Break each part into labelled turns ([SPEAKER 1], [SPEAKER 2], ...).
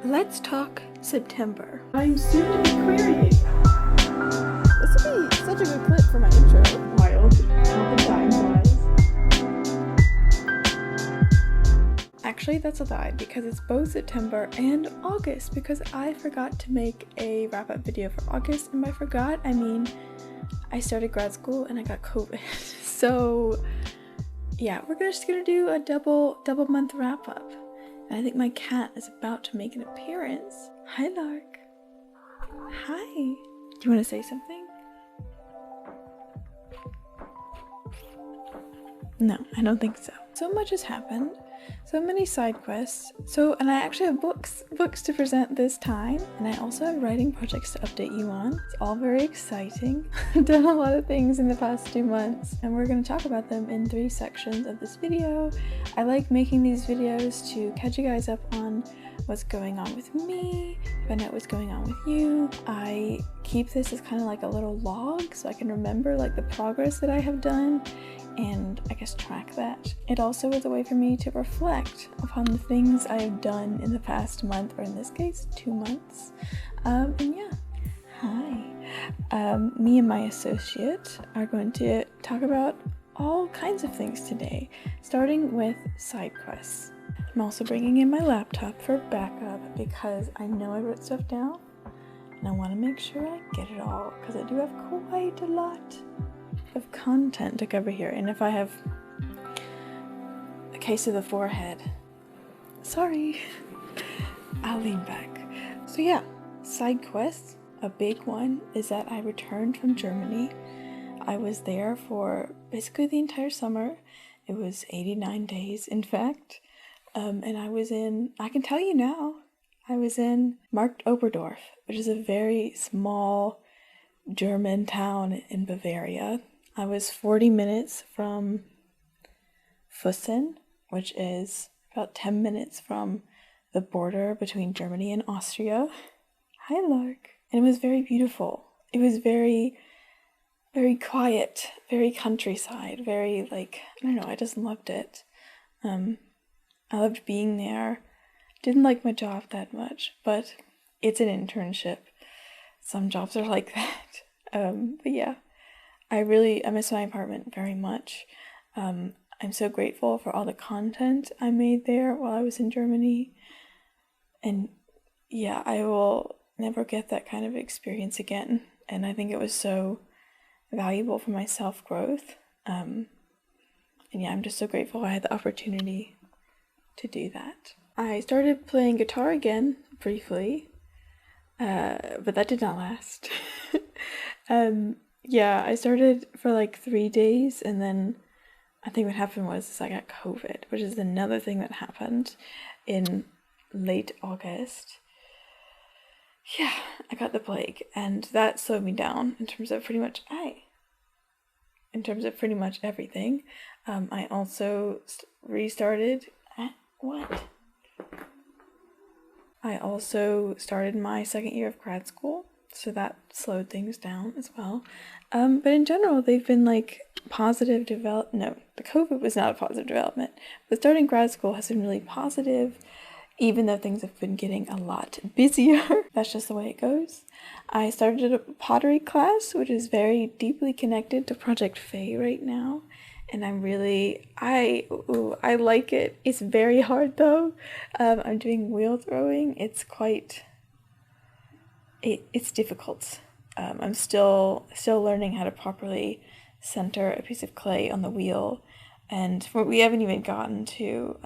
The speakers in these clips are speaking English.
[SPEAKER 1] Let's talk September.
[SPEAKER 2] I'm soon to be querying.
[SPEAKER 1] This would be such a good clip for my intro.
[SPEAKER 2] Wild. How the time flies.
[SPEAKER 1] Actually, that's a lie because it's both September and August because I forgot to make a wrap-up video for August, and by forgot, I mean I started grad school and I got COVID. So yeah, we're just gonna do a double month wrap-up. And I think my cat is about to make an appearance. Hi, Lark. Hi. Do you want to say something? No, I don't think so. So much has happened. So many side quests. And I actually have books to present this time. And I also have writing projects to update you on. It's all very exciting. I've done a lot of things in the past 2 months, and we're going to talk about them in 3 sections of this video. I like making these videos to catch you guys up on what's going on with me, find out what's going on with you. I keep this as kind of like a little log so I can remember like the progress that I have done and I guess track that. It also is a way for me to reflect upon the things I have done in the past month, or in this case 2 months. And yeah, hi. Me and my associate are going to talk about all kinds of things today, starting with side quests. I'm also bringing in my laptop for backup because I know I wrote stuff down and I want to make sure I get it all because I do have quite a lot of content to cover here. And if I have a case of the forehead, sorry, I'll lean back. So yeah, side quests. A big one is that I returned from Germany. I was there for basically the entire summer. It was 89 days, in fact. And I can tell you now, I was in Markt Oberdorf, which is a very small German town in Bavaria. I was 40 minutes from Füssen, which is about 10 minutes from the border between Germany and Austria. Hi, Lark. And it was very beautiful. It was very, very quiet, very countryside, very like, I don't know, I just loved it. I loved being there. Didn't like my job that much, but it's an internship. Some jobs are like that. But yeah, I miss my apartment very much. I'm so grateful for all the content I made there while I was in Germany. And yeah, I will never get that kind of experience again. And I think it was so valuable for my self-growth. And yeah, I'm just so grateful I had the opportunity to do that. I started playing guitar again, briefly, but that did not last. Yeah, I started for like 3 days, and then I think what happened was I got COVID, which is another thing that happened in late August. Yeah, I got the plague, and that slowed me down in terms of pretty much everything. I also restarted. What? I also started my second year of grad school, so that slowed things down as well. But in general, they've been like positive No, the COVID was not a positive development, but starting grad school has been really positive, even though things have been getting a lot busier. That's just the way it goes. I started a pottery class, which is very deeply connected to Project Faye right now. And I like it. It's very hard though. I'm doing wheel throwing. It's difficult. I'm still learning how to properly center a piece of clay on the wheel, and we haven't even gotten to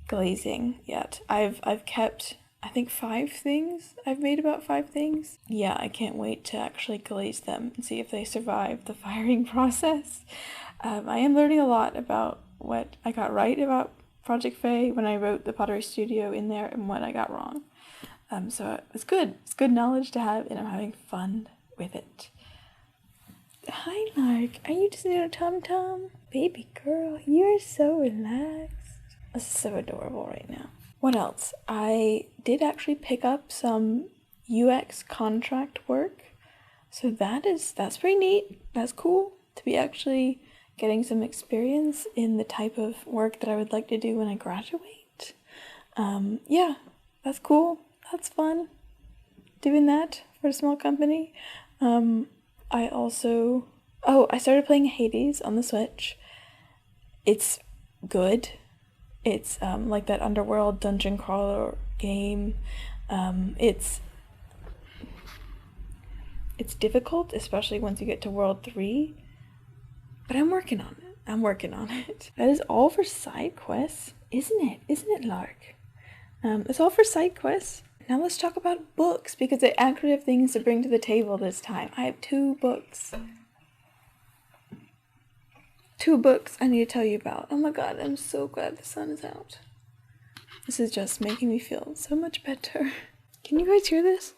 [SPEAKER 1] glazing yet. I've kept, I think, 5 things. I've made about 5 things. Yeah, I can't wait to actually glaze them and see if they survive the firing process. I am learning a lot about what I got right about Project Faye when I wrote the Pottery Studio in there and what I got wrong. So it's good. It's good knowledge to have, and I'm having fun with it. Hi, Lark. Are you just in a tum-tum? Baby girl, you're so relaxed. This is so adorable right now. What else? I did actually pick up some UX contract work. So that's pretty neat. That's cool to be actually getting some experience in the type of work that I would like to do when I graduate. Yeah, that's cool. that's fun. Doing that for a small company. I also, I started playing Hades on the Switch. It's good. It's like that underworld dungeon crawler game. It's difficult, especially once you get to World 3, but I'm working on it. That is all for side quests, isn't it? Isn't it, Lark? That's all for side quests. Now let's talk about books, because I actually have things to bring to the table this time. I have 2 books. 2 books I need to tell you about. Oh my god, I'm so glad the sun is out. This is just making me feel so much better. Can you guys hear this?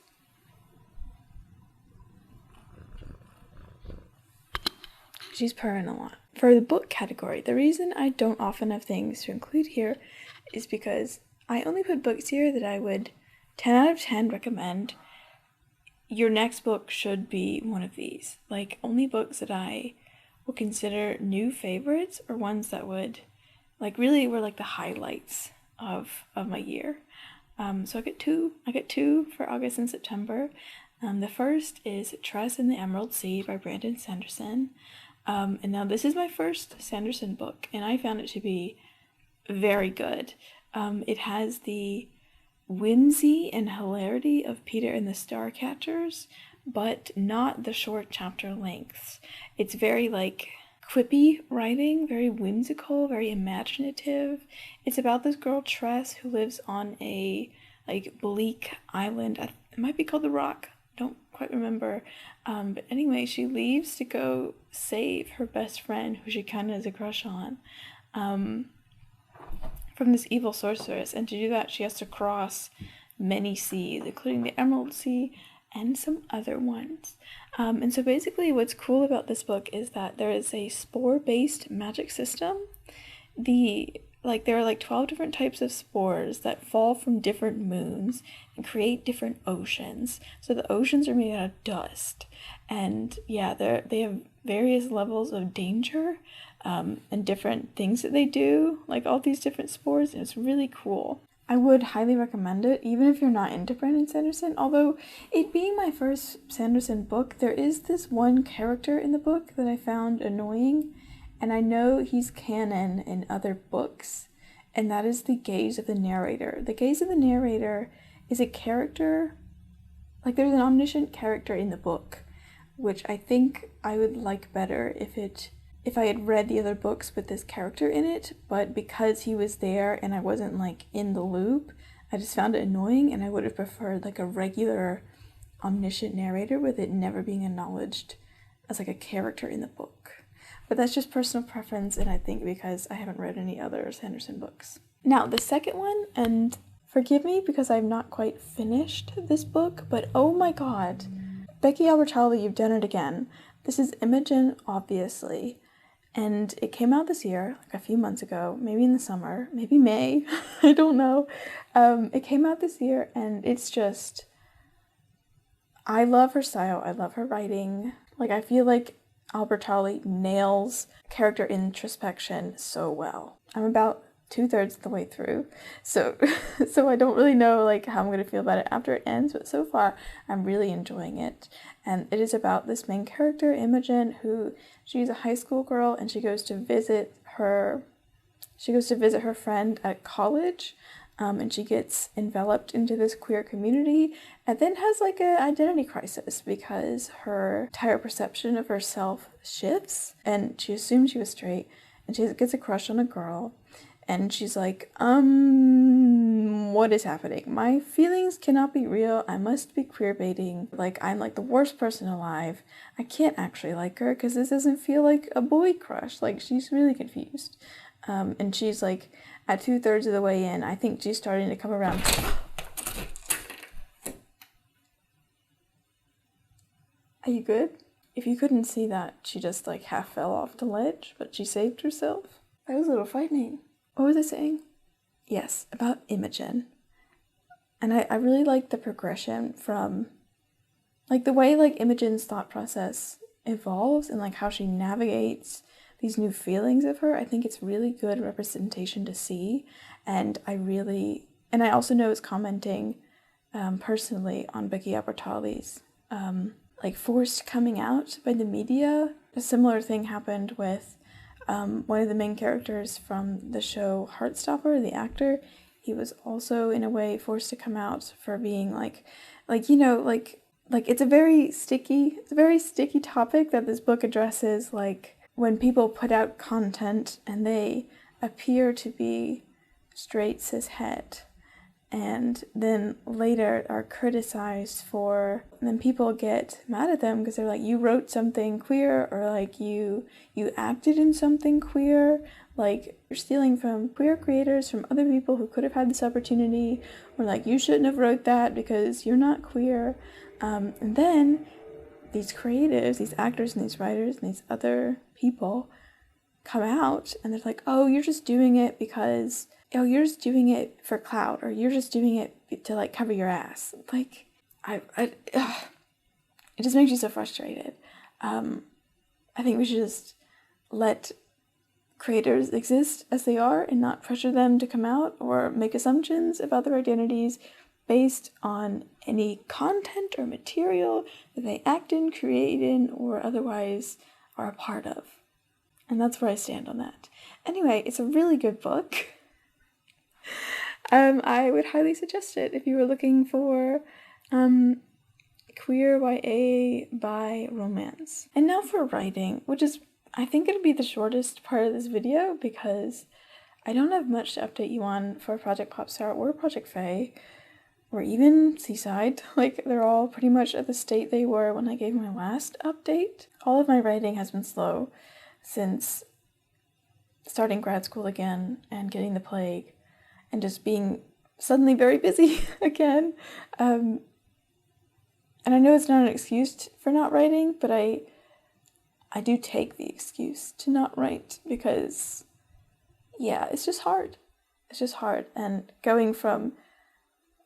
[SPEAKER 1] She's purring a lot. For the book category, the reason I don't often have things to include here is because I only put books here that I would 10 out of 10 recommend. Your next book should be one of these. Like, only books that I would consider new favorites, or ones that would, like, really were like the highlights of my year. So I get two for August and September. The first is Tress in the Emerald Sea by Brandon Sanderson. And now this is my first Sanderson book, and I found it to be very good. It has the whimsy and hilarity of Peter and the Starcatchers, but not the short chapter lengths. It's very like quippy writing, very whimsical, very imaginative. It's about this girl Tress who lives on a like bleak island. It might be called the Rock. Don't quite remember. But anyway, she leaves to go save her best friend, who she kind of has a crush on, from this evil sorceress. And to do that, she has to cross many seas, including the Emerald Sea and some other ones. And so basically what's cool about this book is that there is a spore-based magic system. There are like 12 different types of spores that fall from different moons and create different oceans. So the oceans are made out of dust. And yeah, they have various levels of danger and different things that they do, like all these different spores, and it's really cool. I would highly recommend it, even if you're not into Brandon Sanderson. Although, it being my first Sanderson book, there is this one character in the book that I found annoying, and I know he's canon in other books, and that is the gaze of the narrator. The gaze of the narrator is a character, like there's an omniscient character in the book, which I think I would like better if I had read the other books with this character in it, but because he was there and I wasn't like in the loop, I just found it annoying, and I would have preferred like a regular omniscient narrator with it never being acknowledged as like a character in the book. But that's just personal preference, and I think because I haven't read any other Sanderson books. Now, the second one, and forgive me because I've not quite finished this book, but oh my god, Becky Albertalli, you've done it again. This is Imogen, obviously. And it came out this year, like a few months ago, maybe in the summer, maybe May, I don't know. It came out this year, and it's just, I love her style, I love her writing. Like, I feel like Albertalli nails character introspection so well. I'm about 2/3 of the way through, so I don't really know like how I'm going to feel about it after it ends, but so far I'm really enjoying it. And it is about this main character, Imogen, who she's a high school girl, and she goes to visit her friend at college, and she gets enveloped into this queer community, and then has like an identity crisis because her entire perception of herself shifts, and she assumes she was straight, and she gets a crush on a girl. And she's like, what is happening? My feelings cannot be real. I must be queer baiting. Like, I'm like the worst person alive. I can't actually like her because this doesn't feel like a boy crush. Like, she's really confused. And she's like at 2/3 of the way in. I think she's starting to come around. Are you good? If you couldn't see that, she just like half fell off the ledge, but she saved herself. That was a little frightening. What was I saying? Yes, about Imogen. And I really like the progression from, like, the way, like, Imogen's thought process evolves and, like, how she navigates these new feelings of her. I think it's really good representation to see. And I also know it's commenting personally on Becky Albertalli's like forced coming out by the media. A similar thing happened with one of the main characters from the show Heartstopper, the actor. He was also in a way forced to come out for being like it's a very sticky topic that this book addresses, like when people put out content and they appear to be straight cishet and then later are criticized for, and then people get mad at them because they're like, you wrote something queer, or like you acted in something queer, like you're stealing from queer creators, from other people who could have had this opportunity, or like you shouldn't have wrote that because you're not queer. And then these creatives, these actors and these writers and these other people come out and they're like, oh, you're just doing it because, oh, you're just doing it for clout, or you're just doing it to like cover your ass. Like, it just makes you so frustrated. I think we should just let creators exist as they are and not pressure them to come out or make assumptions about their identities based on any content or material that they act in, create in, or otherwise are a part of. And that's where I stand on that. Anyway, it's a really good book. I would highly suggest it if you were looking for queer YA by romance. And now for writing, which is, I think it'll be the shortest part of this video because I don't have much to update you on for Project Popstar or Project Fae, or even Seaside. Like, they're all pretty much at the state they were when I gave my last update. All of my writing has been slow since starting grad school again and getting the plague and just being suddenly very busy again. And I know it's not an excuse for not writing, but I do take the excuse to not write because, yeah, it's just hard. It's just hard. And going from,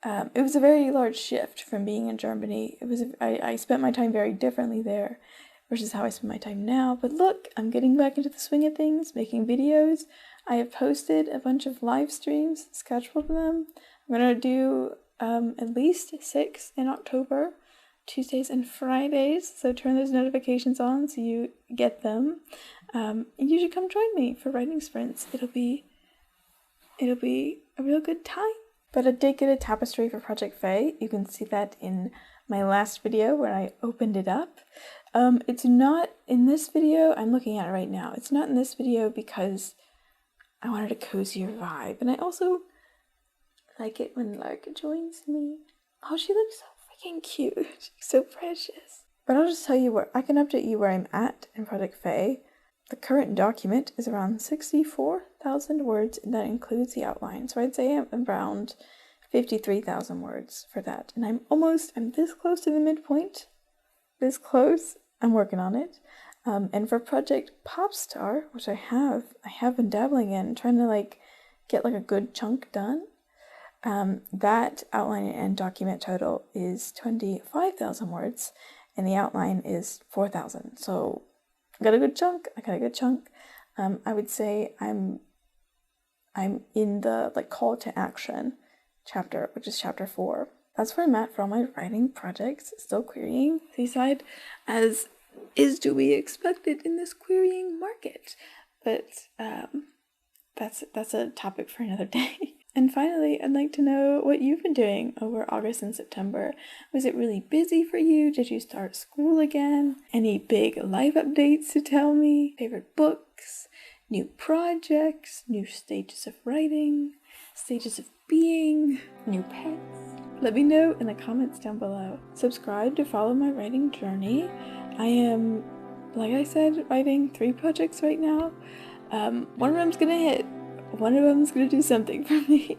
[SPEAKER 1] it was a very large shift from being in Germany. I spent my time very differently there versus how I spend my time now. But look, I'm getting back into the swing of things, making videos. I have posted a bunch of live streams, scheduled them. I'm going to do at least 6 in October, Tuesdays and Fridays. So turn those notifications on so you get them. And you should come join me for writing sprints. It'll be a real good time. But I did get a tapestry for Project Fae. You can see that in my last video where I opened it up. It's not in this video. I'm looking at it right now. It's not in this video because I wanted a cozier vibe. And I also like it when Larka joins me. Oh, she looks so freaking cute. She's so precious. But I'll just tell you where I can update you where I'm at in Project Fae. The current document is around 64,000 words, and that includes the outline. So I'd say I'm around 53,000 words for that. And I'm this close to the midpoint. This close. I'm working on it. And for Project Popstar, which I have been dabbling in, trying to like get like a good chunk done. That outline and document total is 25,000 words, and the outline is 4,000. So I got a good chunk. I would say I'm in the like call to action chapter, which is chapter 4. That's where I'm at for all my writing projects. Still querying Seaside, as is to be expected in this querying market. But that's a topic for another day. And finally, I'd like to know what you've been doing over August and September. Was it really busy for you? Did you start school again? Any big life updates to tell me? Favorite books? New projects? New stages of writing? Stages of being? New pets? Let me know in the comments down below. Subscribe to follow my writing journey. I am, like I said, writing 3 projects right now. One of them's gonna hit. One of them's gonna do something for me.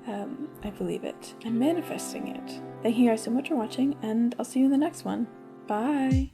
[SPEAKER 1] I believe it. I'm manifesting it. Thank you guys so much for watching, and I'll see you in the next one. Bye!